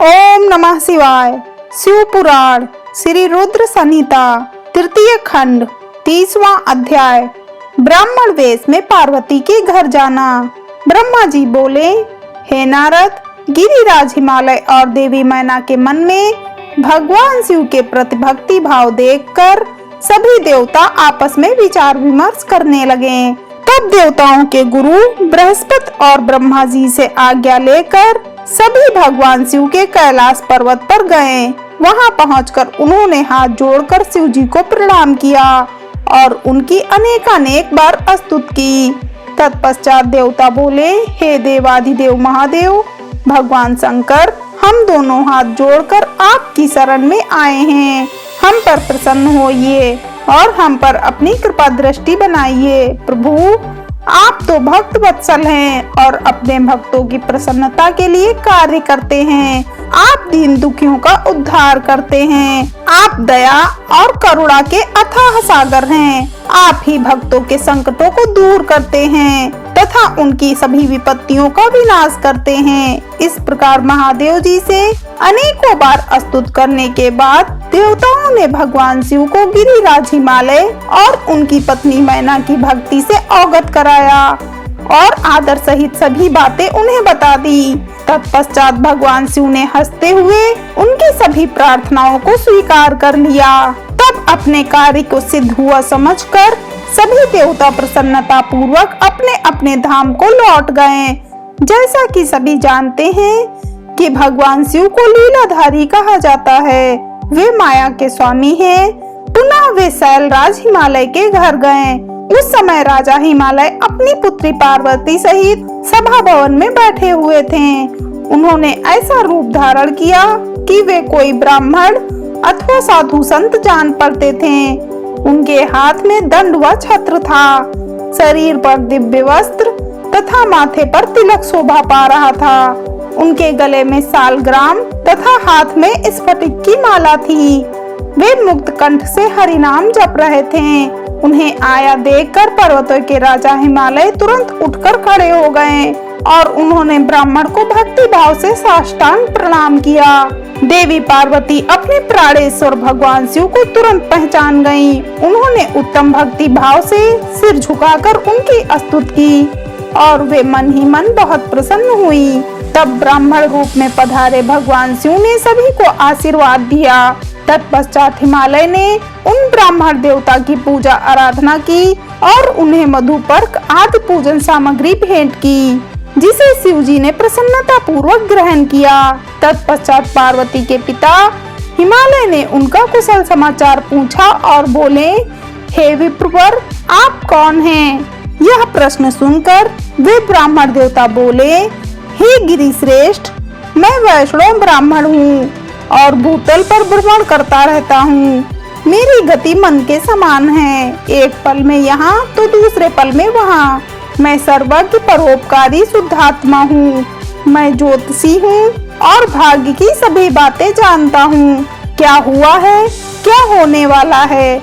ओम नमः शिवाय। शिव पुराण श्री रुद्र संहिता तृतीय खंड 30वां अध्याय। ब्राह्मण वेश में पार्वती के घर जाना। ब्रह्मा जी बोले, हे नारद, गिरिराज हिमालय और देवी मैना के मन में भगवान शिव के प्रति भक्ति भाव देखकर सभी देवता आपस में विचार विमर्श करने लगे। तब देवताओं के गुरु बृहस्पति और ब्रह्मा जी से आज्ञा लेकर सभी भगवान शिव के कैलाश पर्वत पर गए। वहां पहुंचकर उन्होंने हाथ जोड़कर शिव जी को प्रणाम किया और उनकी अनेकानेक बार स्तुति की। तत्पश्चात देवता बोले, हे देवाधिदेव महादेव भगवान शंकर, हम दोनों हाथ जोड़कर आपकी शरण में आए हैं। हम पर प्रसन्न होइए और हम पर अपनी कृपा दृष्टि बनाइए। प्रभु, आप तो भक्त वत्सल हैं और अपने भक्तों की प्रसन्नता के लिए कार्य करते हैं। आप दीन दुखियों का उद्धार करते हैं। आप दया और करुणा के अथाह सागर हैं। आप ही भक्तों के संकटों को दूर करते हैं तथा उनकी सभी विपत्तियों का विनाश करते हैं। इस प्रकार महादेव जी से अनेकों बार स्तुति करने के बाद देवताओं ने भगवान शिव को गिरिराज हिमालय और उनकी पत्नी मैना की भक्ति से अवगत कराया और आदर सहित सभी बातें उन्हें बता दी। तत्पश्चात भगवान शिव ने हंसते हुए उनकी सभी प्रार्थनाओं को स्वीकार कर लिया। तब अपने कार्य को सिद्ध हुआ समझकर सभी देवता प्रसन्नता पूर्वक अपने अपने धाम को लौट गए। जैसा कि सभी जानते हैं कि भगवान शिव को लीलाधारी कहा जाता है। वे माया के स्वामी हैं। पुनः वे शैलराज हिमालय के घर गए। उस समय राजा हिमालय अपनी पुत्री पार्वती सहित सभा भवन में बैठे हुए थे। उन्होंने ऐसा रूप धारण किया कि वे कोई ब्राह्मण अथवा साधु संत जान पड़ते थे। उनके हाथ में दंड व छत्र था। शरीर पर दिव्य वस्त्र तथा माथे पर तिलक शोभा पा रहा था। उनके गले में सालग्राम तथा हाथ में स्फटिक की माला थी। वे मुक्त कंठ से हरि नाम जप रहे थे। उन्हें आया देखकर पर्वतों के राजा हिमालय तुरंत उठकर खड़े हो गए और उन्होंने ब्राह्मण को भक्ति भाव से साष्टांग प्रणाम किया। देवी पार्वती अपने प्राणेश्वर भगवान शिव को तुरंत पहचान गईं। उन्होंने उत्तम भक्ति भाव से सिर झुकाकर उनकी स्तुति की और वे मन ही मन बहुत प्रसन्न हुई। तब ब्राह्मण रूप में पधारे भगवान शिव ने सभी को आशीर्वाद दिया। तत्पश्चात हिमालय ने उन ब्राह्मण देवता की पूजा आराधना की और उन्हें मधुपर्क आदि पूजन सामग्री भेंट की, जिसे शिव जी ने प्रसन्नता पूर्वक ग्रहण किया। तत्पश्चात पार्वती के पिता हिमालय ने उनका कुशल समाचार पूछा और बोले, हे विप्रवर, आप कौन हैं? यह प्रश्न सुनकर वे ब्राह्मण देवता बोले, हे गिरिश्रेष्ठ, मैं वैष्णव ब्राह्मण हूँ और भूतल पर भ्रमण करता रहता हूँ। मेरी गति मन के समान है। एक पल में यहाँ तो दूसरे पल में वहाँ। मैं सर्वज्ञ परोपकारी शुद्धात्मा हूँ। मैं ज्योतिषी हूँ और भाग्य की सभी बातें जानता हूँ। क्या हुआ है, क्या होने वाला है,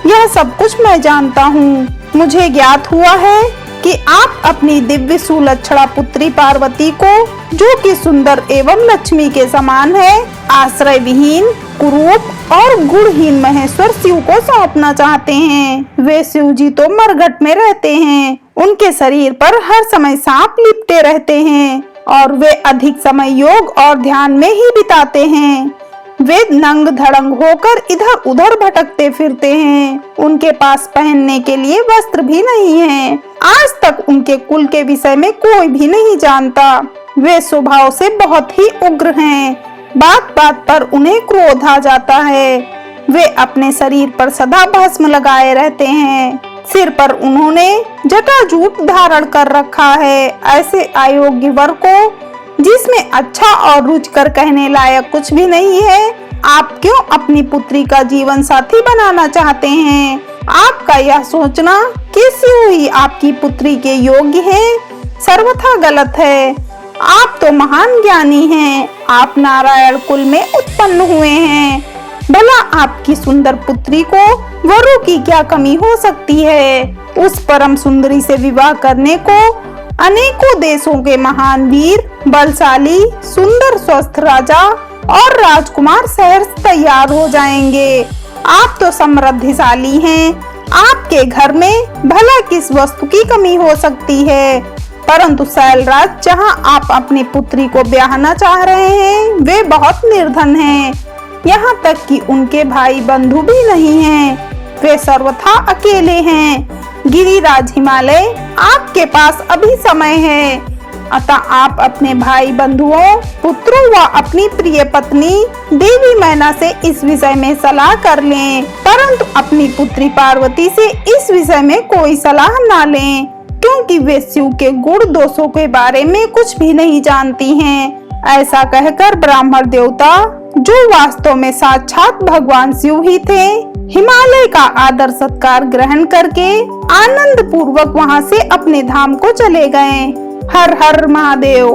यह सब कुछ मैं जानता हूँ। मुझे ज्ञात हुआ है कि आप अपनी दिव्य सुलक्षणा पुत्री पार्वती को, जो कि सुंदर एवं लक्ष्मी के समान है, आश्रय विहीन, कुरूप और गुणहीन महेश्वर शिव को सौंपना चाहते हैं। वे शिव जी तो मरघट में रहते हैं। उनके शरीर पर हर समय सांप लिपटे रहते हैं और वे अधिक समय योग और ध्यान में ही बिताते हैं। वे नंग धड़ंग होकर इधर उधर भटकते फिरते हैं। उनके पास पहनने के लिए वस्त्र भी नहीं है। आज तक उनके कुल के विषय में कोई भी नहीं जानता। वे स्वभाव से बहुत ही उग्र हैं। बात बात पर उन्हें क्रोध आ जाता है। वे अपने शरीर पर सदा भस्म लगाए रहते हैं। सिर पर उन्होंने जटाजूट धारण कर रखा है। ऐसे अयोग्य वर को, जिसमें अच्छा और रुचिकर कहने लायक कुछ भी नहीं है, आप क्यों अपनी पुत्री का जीवन साथी बनाना चाहते हैं? आपका यह सोचना कि शिव ही आपकी पुत्री के योग्य है, सर्वथा गलत है। आप तो महान ज्ञानी हैं। आप नारायण कुल में उत्पन्न हुए हैं। भला आपकी सुंदर पुत्री को वरु की क्या कमी हो सकती है? उस परम सुंदरी से विवाह करने को अनेकों देशों के महान वीर, बलशाली, सुंदर स्वस्थ राजा और राजकुमार शहर से तैयार हो जाएंगे। आप तो समृद्धिशाली हैं। आपके घर में भला किस वस्तु की कमी हो सकती है, परंतु शैलराज जहां आप अपनी पुत्री को ब्याहना चाह रहे हैं वे बहुत निर्धन हैं। यहाँ तक कि उनके भाई बंधु भी नहीं हैं। वे सर्वथा अकेले हैं। गिरिराज हिमालय, आपके पास अभी समय है, अतः आप अपने भाई बंधुओं, पुत्रों व अपनी प्रिय पत्नी देवी मैना से इस विषय में सलाह कर लें, परंतु अपनी पुत्री पार्वती से इस विषय में कोई सलाह ना लें, क्योंकि वे शिव के गुण दोषों के बारे में कुछ भी नहीं जानती हैं। ऐसा कहकर ब्राह्मण देवता, जो वास्तव में साक्षात भगवान शिव ही थे, हिमालय का आदर सत्कार ग्रहण करके आनंद पूर्वक वहां से अपने धाम को चले गए। हर हर महादेव।